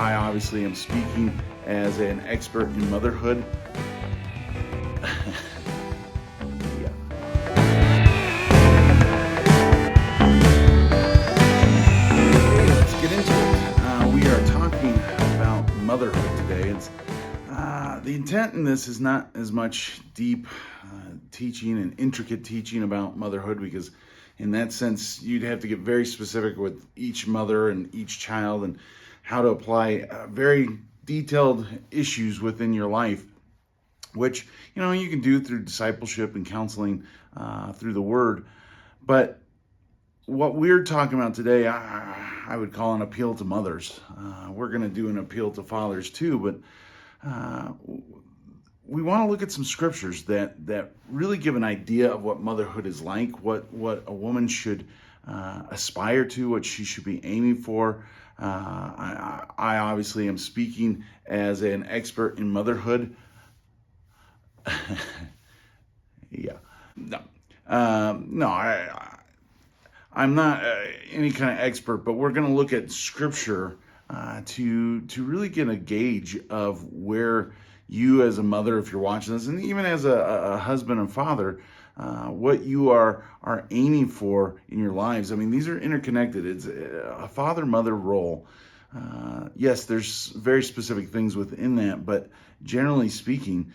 I obviously am speaking as an expert in motherhood. Yeah. Okay, let's get into it. We are talking about motherhood today. The intent in this is not as much deep teaching and intricate teaching about motherhood, because in that sense you'd have to get very specific with each mother and each child and how to apply very detailed issues within your life, which you can do through discipleship and counseling through the Word. But what we're talking about today, I would call an appeal to mothers. We're going to do an appeal to fathers too, but we want to look at some scriptures that really give an idea of what motherhood is like, what a woman should aspire to, what she should be aiming for. I obviously am speaking as an expert in motherhood. Yeah. No. I'm not any kind of expert, but we're going to look at scripture to really get a gauge of where you as a mother, if you're watching this, and even as a husband and father, what you are aiming for in your lives. I mean, these are interconnected. It's a father-mother role. Yes, there's very specific things within that, but generally speaking,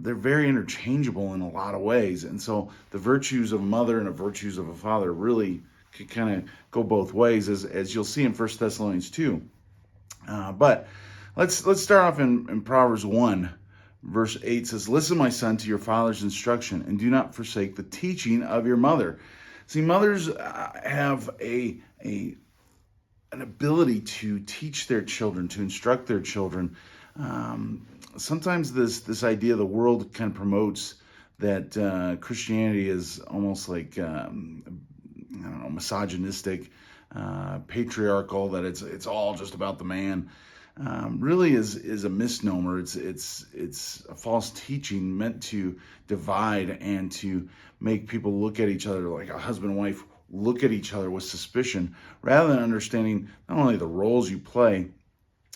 they're very interchangeable in a lot of ways. And so the virtues of a mother and the virtues of a father really could kind of go both ways, as you'll see in 1 Thessalonians 2. But let's start off in Proverbs 1, verse 8 says, "Listen, my son, to your father's instruction, and do not forsake the teaching of your mother." See, mothers have an ability to teach their children, to instruct their children. Sometimes this idea the world kind of promotes that Christianity is almost like misogynistic, patriarchal, that it's all just about the man. Really is a misnomer. It's a false teaching meant to divide and to make people look at each other, like a husband and wife look at each other with suspicion, rather than understanding not only the roles you play,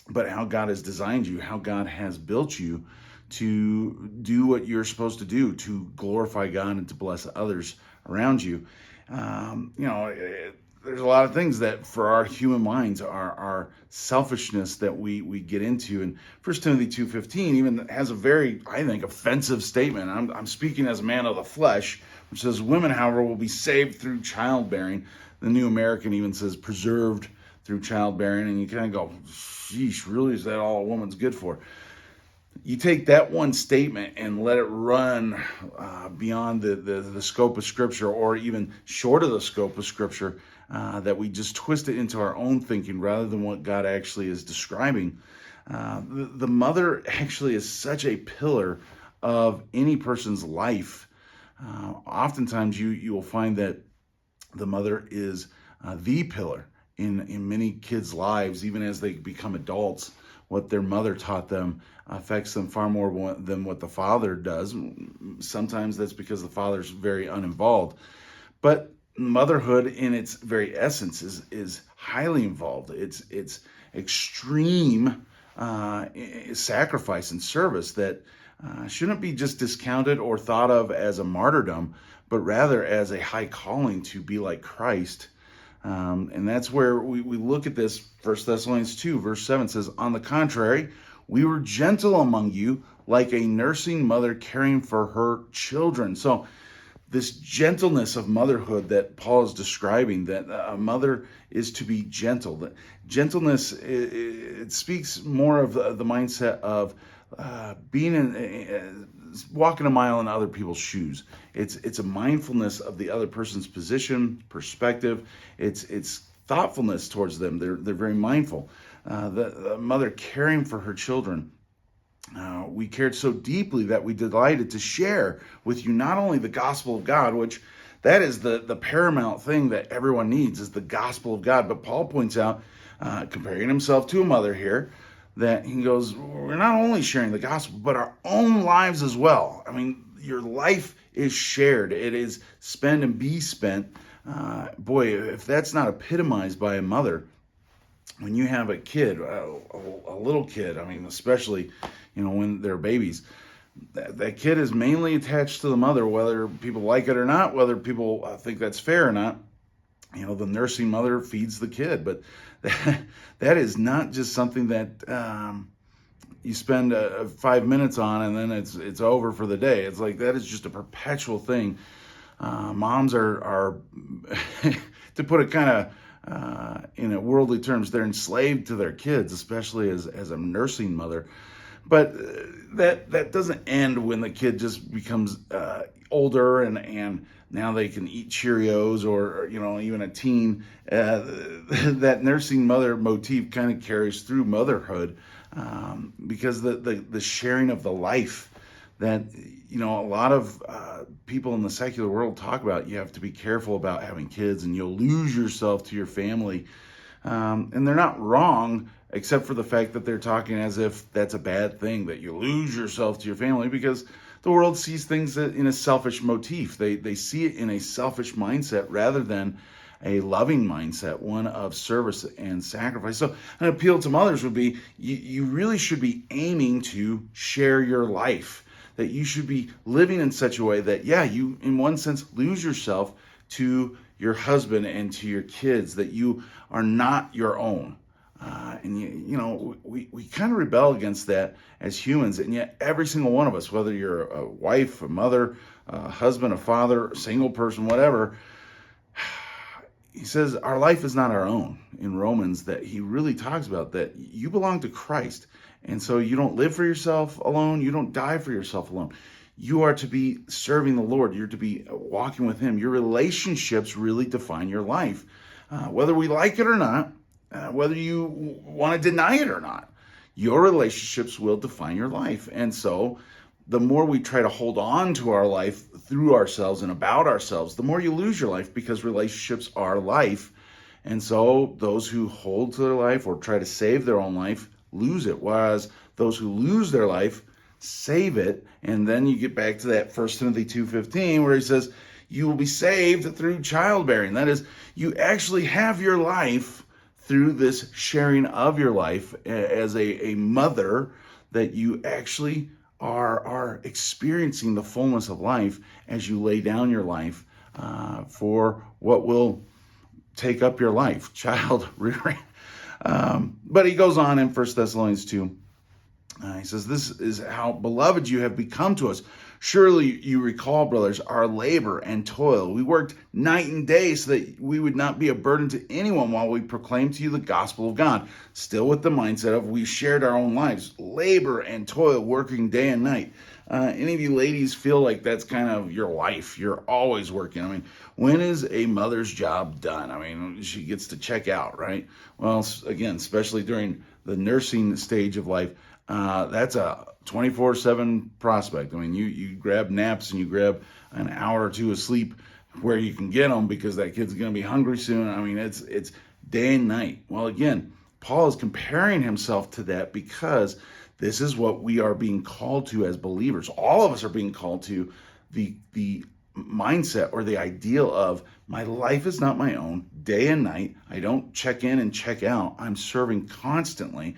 but how God has designed you, how God has built you to do what you're supposed to do, to glorify God and to bless others around you. There's a lot of things that for our human minds are selfishness that we get into. And 1 Timothy 2:15 even has a very, I think, offensive statement. I'm speaking as a man of the flesh, which says, "Women, however, will be saved through childbearing." The New American even says preserved through childbearing. And you kind of go, sheesh, really, is that all a woman's good for? You take that one statement and let it run beyond the scope of Scripture, or even short of the scope of Scripture, that we just twist it into our own thinking rather than what God actually is describing. The mother actually is such a pillar of any person's life. Oftentimes you will find that the mother is the pillar in many kids' lives, even as they become adults. What their mother taught them affects them far more than what the father does. Sometimes that's because the father's very uninvolved. But motherhood in its very essence is highly involved. It's extreme sacrifice and service that shouldn't be just discounted or thought of as a martyrdom, but rather as a high calling to be like Christ. And that's where we look at this. 1 Thessalonians 2, verse 7 says, "On the contrary, we were gentle among you, like a nursing mother caring for her children." So this gentleness of motherhood that Paul is describing, that a mother is to be gentle. That gentleness, it speaks more of the mindset of walking a mile in other people's shoes. It's a mindfulness of the other person's position, perspective. It's thoughtfulness towards them. They're very mindful. The mother caring for her children. We cared so deeply that we delighted to share with you not only the gospel of God, which that is the paramount thing that everyone needs, is the gospel of God. But Paul points out, comparing himself to a mother here, that he goes, we're not only sharing the gospel, but our own lives as well. I mean, your life is shared. It is spend and be spent. Boy, if that's not epitomized by a mother, when you have a kid, a little kid, I mean, especially, when they're babies, that kid is mainly attached to the mother, whether people like it or not, whether people think that's fair or not. The nursing mother feeds the kid, but that is not just something that you spend 5 minutes on and then it's over for the day. It's like that is just a perpetual thing. Moms are to put it kind of in worldly terms, they're enslaved to their kids, especially as a nursing mother. But that doesn't end when the kid just becomes older and now they can eat Cheerios or even a teen. That nursing mother motif kind of carries through motherhood, because the sharing of the life that a lot of people in the secular world talk about. You have to be careful about having kids and you'll lose yourself to your family. And they're not wrong, except for the fact that they're talking as if that's a bad thing, that you lose yourself to your family, because the world sees things in a selfish motif. They see it in a selfish mindset rather than a loving mindset, one of service and sacrifice. So an appeal to mothers would be, you really should be aiming to share your life, that you should be living in such a way that, you, in one sense, lose yourself to your husband and to your kids, that you are not your own. And we kind of rebel against that as humans, and yet every single one of us, whether you're a wife, a mother, a husband, a father, a single person, whatever, he says our life is not our own in Romans, that he really talks about that you belong to Christ. And so you don't live for yourself alone. You don't die for yourself alone. You are to be serving the Lord. You're to be walking with him. Your relationships really define your life, whether we like it or not, whether you want to deny it or not. Your relationships will define your life. And so the more we try to hold on to our life through ourselves and about ourselves, the more you lose your life, because relationships are life. And so those who hold to their life or try to save their own life lose it, whereas those who lose their life save it. And then you get back to that 1 Timothy 2:15, where he says you will be saved through childbearing. That is, you actually have your life through this sharing of your life as a mother, that you actually are experiencing the fullness of life as you lay down your life for what will take up your life, child rearing. But he goes on in 1 Thessalonians 2. He says, this is how beloved you have become to us. Surely you recall, brothers, our labor and toil. We worked night and day so that we would not be a burden to anyone while we proclaimed to you the gospel of God. Still with the mindset of we shared our own lives, labor and toil, working day and night. Any of you ladies feel like that's kind of your life? You're always working. I mean, when is a mother's job done? I mean, she gets to check out, right? Well, again, especially during the nursing stage of life, that's a 24/7 prospect. I mean, you grab naps and you grab an hour or two of sleep where you can get them, because that kid's going to be hungry soon. I mean, it's day and night. Well, again, Paul is comparing himself to that, because this is what we are being called to as believers. All of us are being called to the mindset or the ideal of, my life is not my own, day and night. I don't check in and check out. I'm serving constantly.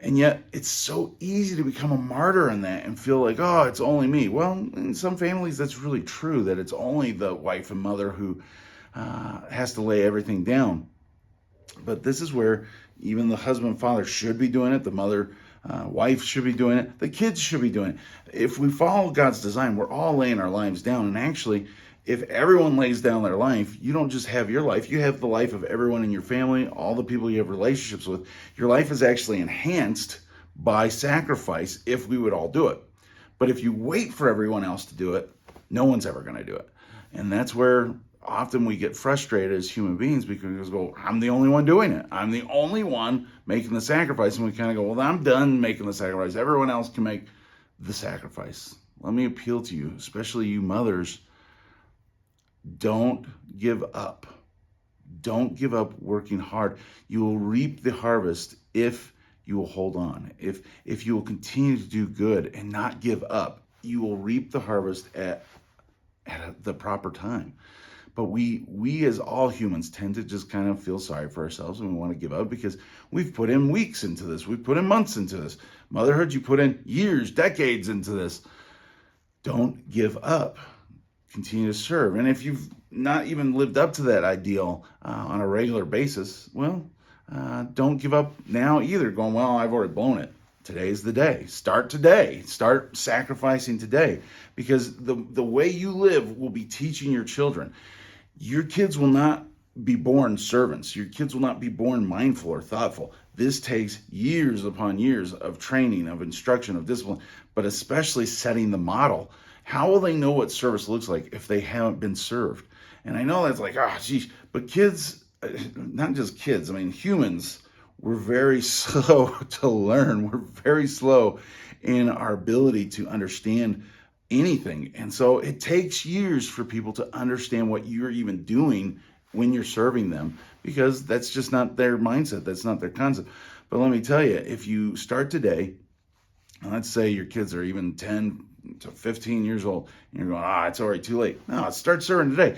And yet it's so easy to become a martyr in that and feel like, oh, it's only me. Well, in some families, that's really true, that it's only the wife and mother who has to lay everything down. But this is where even the husband and father should be doing it. The mother, wife should be doing it. The kids should be doing it. If we follow God's design, we're all laying our lives down. And actually, if everyone lays down their life, you don't just have your life, you have the life of everyone in your family, all the people you have relationships with. Your life is actually enhanced by sacrifice if we would all do it. But if you wait for everyone else to do it, no one's ever going to do it. And that's where often we get frustrated as human beings, because we go, I'm the only one doing it. I'm the only one making the sacrifice. And we kind of go, well, I'm done making the sacrifice. Everyone else can make the sacrifice. Let me appeal to you, especially you mothers. Don't give up. Don't give up working hard. You will reap the harvest if you will hold on. If you will continue to do good and not give up, you will reap the harvest at the proper time. But we as all humans tend to just kind of feel sorry for ourselves, and we want to give up because we've put in weeks into this. We've put in months into this. Motherhood, you put in years, decades into this. Don't give up. Continue to serve. And if you've not even lived up to that ideal on a regular basis, well, don't give up now either, going, well, I've already blown it. Today's the day. Start today. Start sacrificing today, because the way you live will be teaching your children. Your kids will not be born servants. Your kids will not be born mindful or thoughtful. This takes years upon years of training, of instruction, of discipline, but especially setting the model. How will they know what service looks like if they haven't been served? And I know that's like, geez, but kids, not just kids, I mean, humans, we're very slow to learn. We're very slow in our ability to understand anything. And so it takes years for people to understand what you're even doing when you're serving them, because that's just not their mindset. That's not their concept. But let me tell you, if you start today, and let's say your kids are even 10 to 15 years old, and you're going, it's already too late. No, start serving today.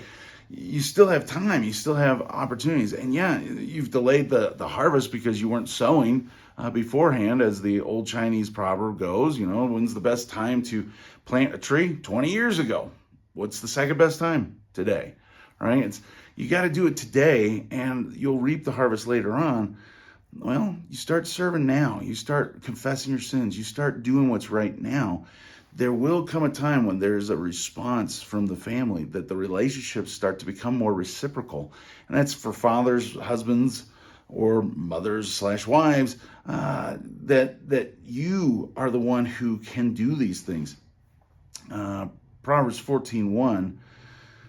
You still have time. You still have opportunities. And yeah, you've delayed the harvest because you weren't sowing beforehand, as the old Chinese proverb goes. When's the best time to plant a tree? 20 years ago. What's the second best time? Today. Right? You got to do it today, and you'll reap the harvest later on. Well, you start serving now. You start confessing your sins. You start doing what's right now. There will come a time when there's a response from the family, that the relationships start to become more reciprocal. And that's for fathers, husbands, or mothers/wives, that you are the one who can do these things. Proverbs 14:1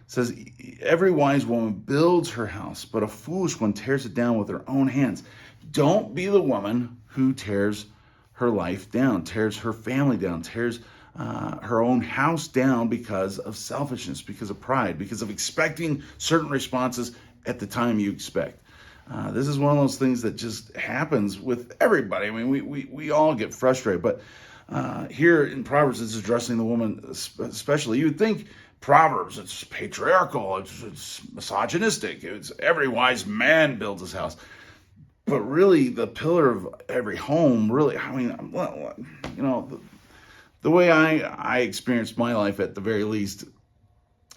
says, every wise woman builds her house, but a foolish one tears it down with her own hands. Don't be the woman who tears her life down, tears her family down, tears her own house down because of selfishness, because of pride, because of expecting certain responses at the time you expect. This is one of those things that just happens with everybody. I mean, we all get frustrated, but here in Proverbs, it's addressing the woman especially. You would think Proverbs, it's patriarchal, it's misogynistic, it's every wise man builds his house. But really, the pillar of every home, really, I mean, the way I experienced my life, at the very least,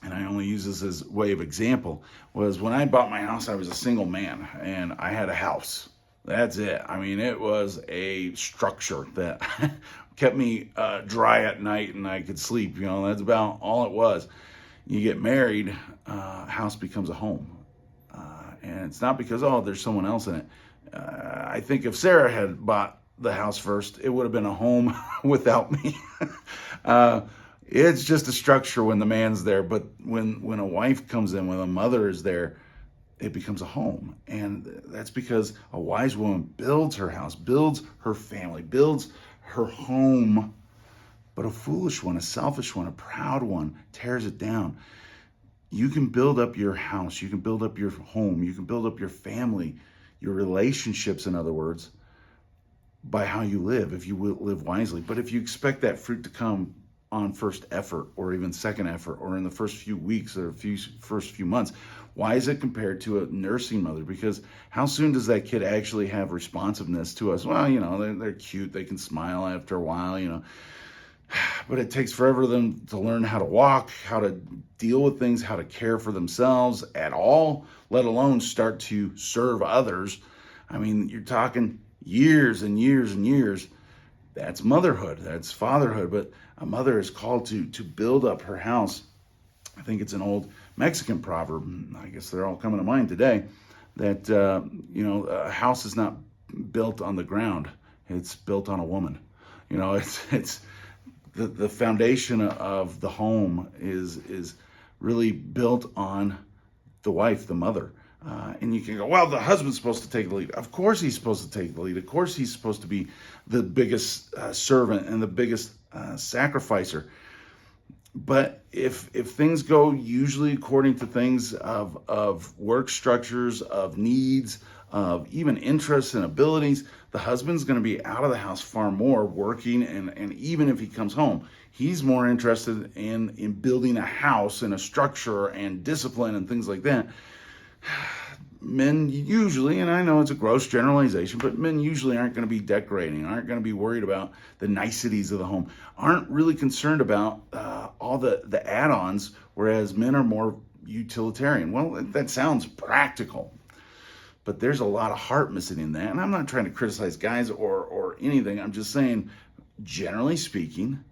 and I only use this as way of example, was when I bought my house, I was a single man, and I had a house. That's it. I mean, it was a structure that kept me dry at night, and I could sleep. That's about all it was. You get married, house becomes a home. And it's not because, there's someone else in it. I think if Sarah had bought the house first, it would have been a home without me. It's just a structure when the man's there, but when a wife comes in, when a mother is there, it becomes a home. And that's because a wise woman builds her house, builds her family, builds her home. But a foolish one, a selfish one, a proud one tears it down. You can build up your house, you can build up your home, you can build up your family, your relationships, in other words, by how you live, if you live wisely. But if you expect that fruit to come on first effort, or even second effort, or in the first few weeks, or first few months, why is it compared to a nursing mother? Because how soon does that kid actually have responsiveness to us? Well, they're cute, they can smile after a while, but it takes forever for them to learn how to walk, how to deal with things, how to care for themselves at all, let alone start to serve others. I mean, you're talking years and years and years. That's motherhood, that's fatherhood. But a mother is called to build up her house. I think it's an old Mexican proverb, I guess they're all coming to mind today, that a house is not built on the ground, it's built on a woman. It's the foundation of the home is really built on the wife, the mother. And you can go, well, the husband's supposed to take the lead. Of course he's supposed to take the lead. Of course he's supposed to be the biggest servant and the biggest sacrificer. But if things go usually according to things of work structures, of needs, of even interests and abilities, the husband's going to be out of the house far more working, and even if he comes home, he's more interested in building a house and a structure and discipline and things like that. Men usually, and I know it's a gross generalization, but men usually aren't going to be decorating, aren't going to be worried about the niceties of the home, aren't really concerned about all the add-ons, whereas men are more utilitarian. Well, that sounds practical, but there's a lot of heart missing in that. And I'm not trying to criticize guys or anything. I'm just saying, generally speaking,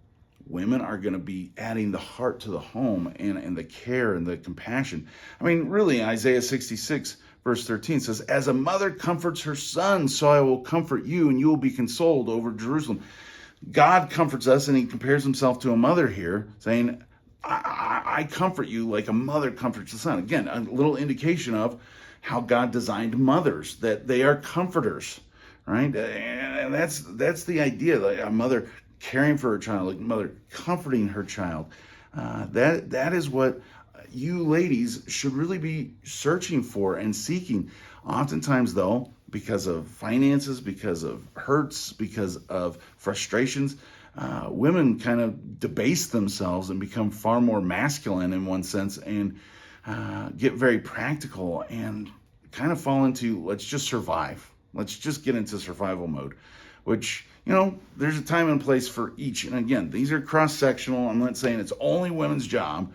women are going to be adding the heart to the home and the care and the compassion. I mean, really, Isaiah 66, verse 13 says, as a mother comforts her son, so I will comfort you, and you will be consoled over Jerusalem. God comforts us, and he compares himself to a mother here, saying, I comfort you like a mother comforts the son. Again, a little indication of how God designed mothers, that they are comforters, right? And that's the idea, like a mother caring for her child, like a mother comforting her child. That is what you ladies should really be searching for and seeking. Oftentimes, though, because of finances, because of hurts, because of frustrations, women kind of debase themselves and become far more masculine in one sense, and get very practical and kind of fall into, let's just survive. Let's just get into survival mode, which, there's a time and place for each. And again, these are cross-sectional. I'm not saying it's only women's job,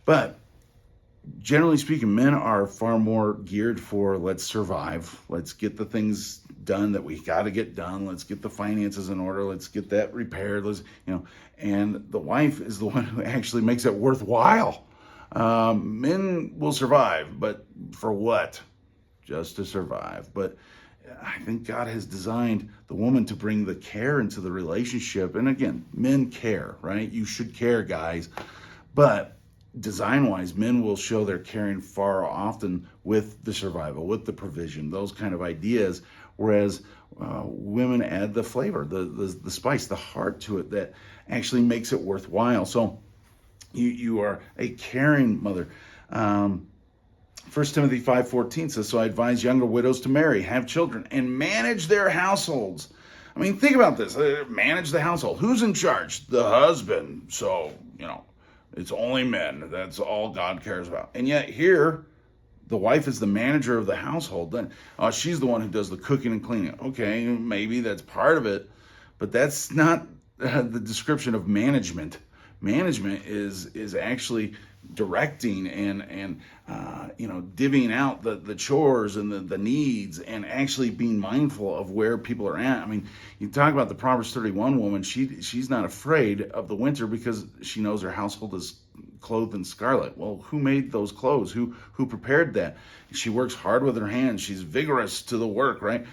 but generally speaking, men are far more geared for, let's survive. Let's get the things done that we got to get done. Let's get the finances in order. Let's get that repaired. And the wife is the one who actually makes it worthwhile. Men will survive, but for what? Just to survive. But I think God has designed the woman to bring the care into the relationship. And again, men care, right? You should care, guys. But design-wise, men will show their caring far often with the survival, with the provision, those kind of ideas, whereas women add the flavor, the spice, the heart to it that actually makes it worthwhile. So you are a caring mother. 1 Timothy 5:14 says, so I advise younger widows to marry, have children, and manage their households. I mean, think about this. Manage the household. Who's in charge? The husband. So, it's only men. That's all God cares about. And yet here, the wife is the manager of the household. Then she's the one who does the cooking and cleaning. Okay, maybe that's part of it, but that's not the description of management. Management is actually directing and divvying out the chores and the needs, and actually being mindful of where people are at. I mean, you talk about the Proverbs 31 woman, she's not afraid of the winter because she knows her household is clothed in scarlet. Well, who made those clothes? Who prepared that? She works hard with her hands. She's vigorous to the work, right?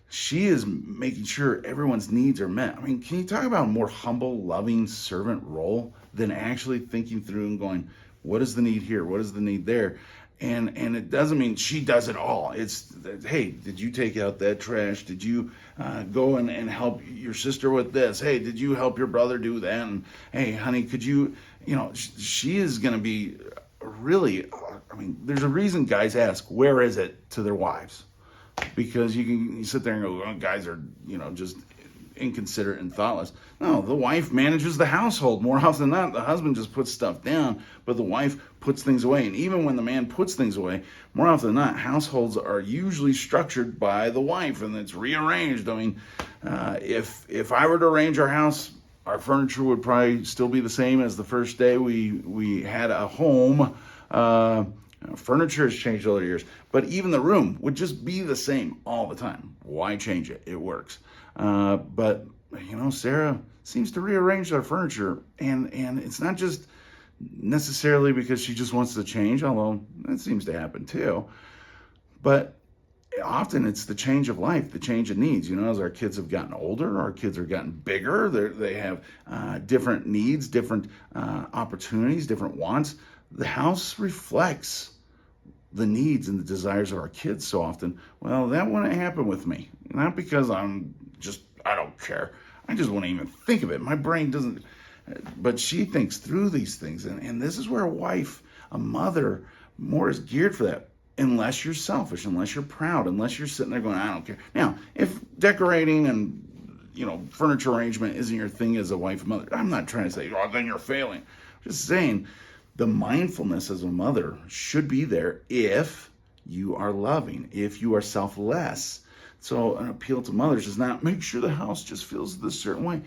She is making sure everyone's needs are met. I mean, can you talk about a more humble, loving servant role than actually thinking through and going, what is the need here? What is the need there? And it doesn't mean she does it all. It's, hey, did you take out that trash? Did you go and help your sister with this? Hey, did you help your brother do that? And hey, honey, could you, she is going to be really, there's a reason guys ask, where is it, to their wives? Because you sit there and go, oh, guys are, just inconsiderate and thoughtless. No, the wife manages the household more often than not. The husband just puts stuff down, but the wife puts things away. And even when the man puts things away, more often than not, households are usually structured by the wife, and it's rearranged. I mean, if I were to arrange our house, our furniture would probably still be the same as the first day we had a home. Furniture has changed over the years, but even the room would just be the same all the time. Why change it? It works. But Sarah seems to rearrange our furniture, and it's not just necessarily because she just wants to change, although that seems to happen too. But often it's the change of life, the change of needs. As our kids have gotten older, our kids are gotten bigger. They have different needs, different opportunities, different wants. The house reflects the needs and the desires of our kids so often. Well, that wouldn't happen with me. Not because I don't care. I just wouldn't even think of it. My brain doesn't. But she thinks through these things. And this is where a wife, a mother, more is geared for that. unless you're selfish, unless you're proud, unless you're sitting there going, I don't care. Now, if decorating and furniture arrangement isn't your thing as a wife and mother, I'm not trying to say, oh, then you're failing. I'm just saying the mindfulness as a mother should be there if you are loving, if you are selfless. So an appeal to mothers is not make sure the house just feels this certain way.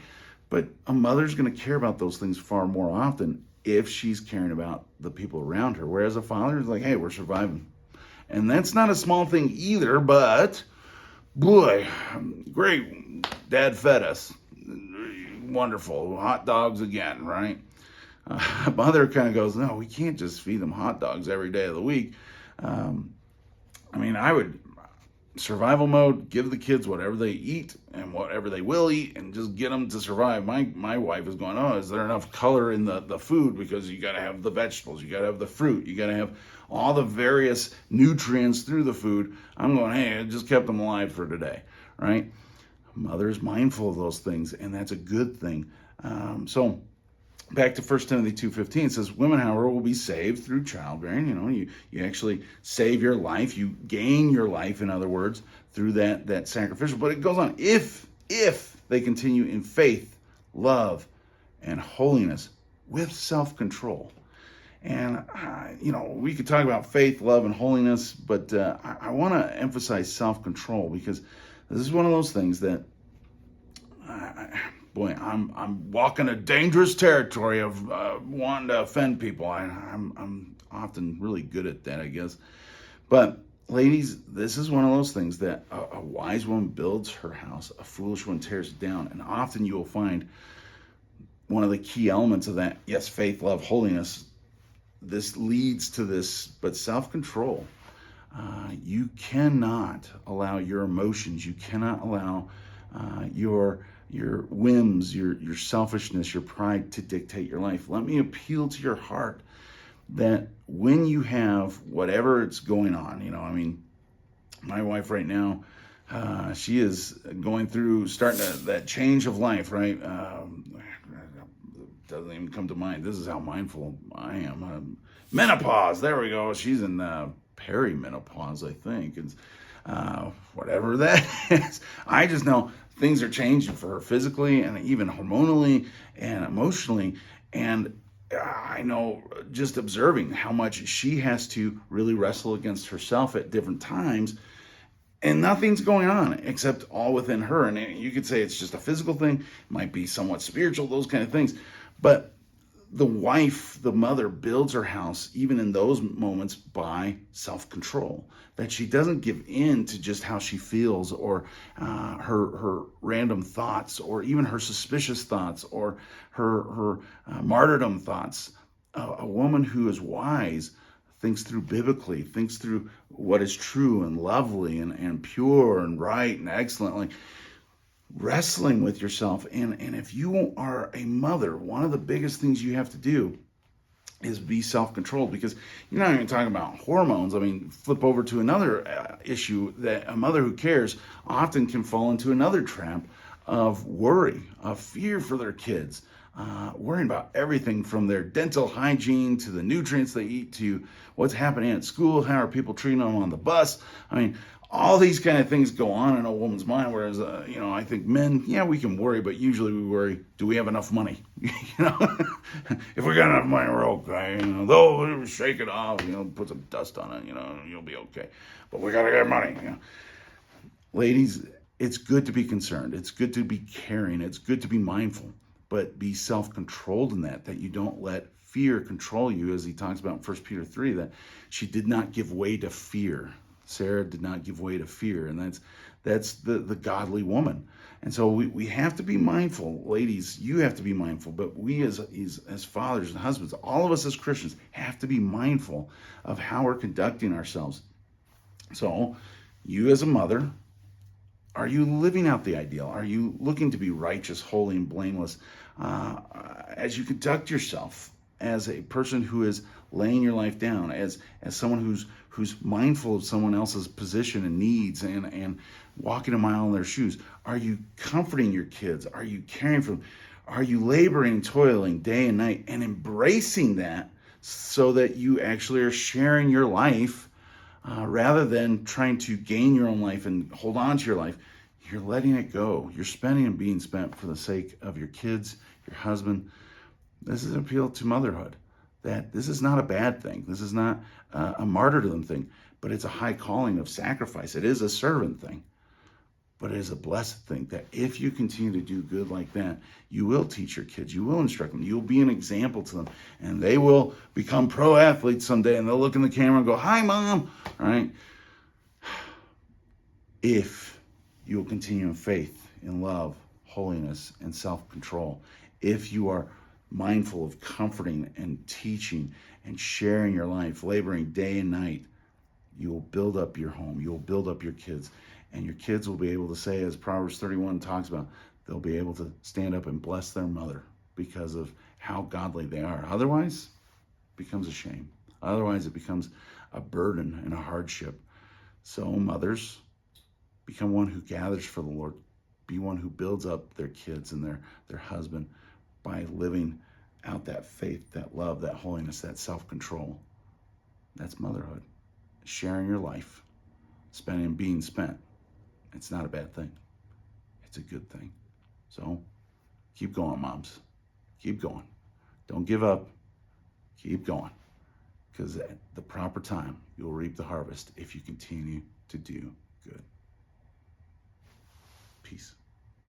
But a mother's going to care about those things far more often if she's caring about the people around her. Whereas a father is like, hey, we're surviving. And that's not a small thing either, but boy, great, Dad fed us. Wonderful, hot dogs again, right? Mother kind of goes, no, we can't just feed them hot dogs every day of the week. I would, survival mode, give the kids whatever they eat and whatever they will eat and just get them to survive. My wife is going, oh, is there enough color in the food? Because you got to have the vegetables, you got to have the fruit, you got to have all the various nutrients through the food. I'm going, hey, I just kept them alive for today, right? Mother's mindful of those things, and that's a good thing. So back to 1 Timothy 2:15, it says, women, however, will be saved through childbearing. You actually save your life. You gain your life, in other words, through that sacrificial. But it goes on, if they continue in faith, love, and holiness with self-control. And, we could talk about faith, love, and holiness, but I want to emphasize self-control because this is one of those things that, I'm walking a dangerous territory of wanting to offend people. I'm often really good at that, I guess. But ladies, this is one of those things that a wise woman builds her house, a foolish one tears it down. And often you will find one of the key elements of that, yes, faith, love, holiness, this leads to this, but self-control. You cannot allow your emotions, you cannot allow your whims, your selfishness, your pride to dictate your life. Let me appeal to your heart that when you have whatever it's going on, my wife right now, she is going through starting that change of life, right? Doesn't even come to mind. This is how mindful I am. Menopause, there we go. She's in perimenopause, I think. It's whatever that is. I just know things are changing for her physically and even hormonally and emotionally. And I know just observing how much she has to really wrestle against herself at different times. And nothing's going on except all within her. And you could say it's just a physical thing. It might be somewhat spiritual, those kind of things. But the wife, the mother, builds her house, even in those moments, by self-control. That she doesn't give in to just how she feels or her random thoughts or even her suspicious thoughts or her martyrdom thoughts. A woman who is wise thinks through biblically, thinks through what is true and lovely and pure and right and excellent. Like, wrestling with yourself. And if you are a mother, one of the biggest things you have to do is be self-controlled, because you're not even talking about hormones. Flip over to another issue that a mother who cares often can fall into another trap of worry, of fear for their kids, worrying about everything from their dental hygiene to the nutrients they eat to what's happening at school, how are people treating them on the bus. All these kind of things go on in a woman's mind, whereas, I think men, we can worry, but usually we worry, do we have enough money? If we got enough money, we're okay. Though shake it off, put some dust on it, you'll be okay. But we got to get money. Ladies, it's good to be concerned. It's good to be caring. It's good to be mindful, but be self-controlled in that you don't let fear control you, as he talks about in 1 Peter 3, that she did not give way to fear. Sarah did not give way to fear, and that's the godly woman. And so we have to be mindful. Ladies, you have to be mindful, but we as fathers and husbands, all of us as Christians, have to be mindful of how we're conducting ourselves. So you as a mother, are you living out the ideal? Are you looking to be righteous, holy, and blameless as you conduct yourself as a person who is laying your life down, as someone who's mindful of someone else's position and needs and walking a mile in their shoes? Are you comforting your kids? Are you caring for them? Are you laboring and toiling day and night and embracing that so that you actually are sharing your life rather than trying to gain your own life and hold on to your life, you're letting it go. You're spending and being spent for the sake of your kids, your husband. This is an appeal to motherhood, that this is not a bad thing. This is not a martyrdom thing, but it's a high calling of sacrifice. It is a servant thing, but it is a blessed thing that if you continue to do good like that, you will teach your kids, you will instruct them, you'll be an example to them, and they will become pro athletes someday, and they'll look in the camera and go, "Hi, Mom," right? If you will continue in faith, in love, holiness, and self-control, if you are mindful of comforting and teaching and sharing your life, laboring day and night, you will build up your home, you will build up your kids, and your kids will be able to say, as Proverbs 31 talks about, they'll be able to stand up and bless their mother because of how godly they are. Otherwise, it becomes a shame. Otherwise, it becomes a burden and a hardship. So mothers, become one who gathers for the Lord. Be one who builds up their kids and their husband by living out that faith, that love, that holiness, that self-control. That's motherhood. Sharing your life, spending and being spent. It's not a bad thing. It's a good thing. So keep going, moms. Keep going. Don't give up. Keep going. Because at the proper time, you'll reap the harvest if you continue to do good. Peace.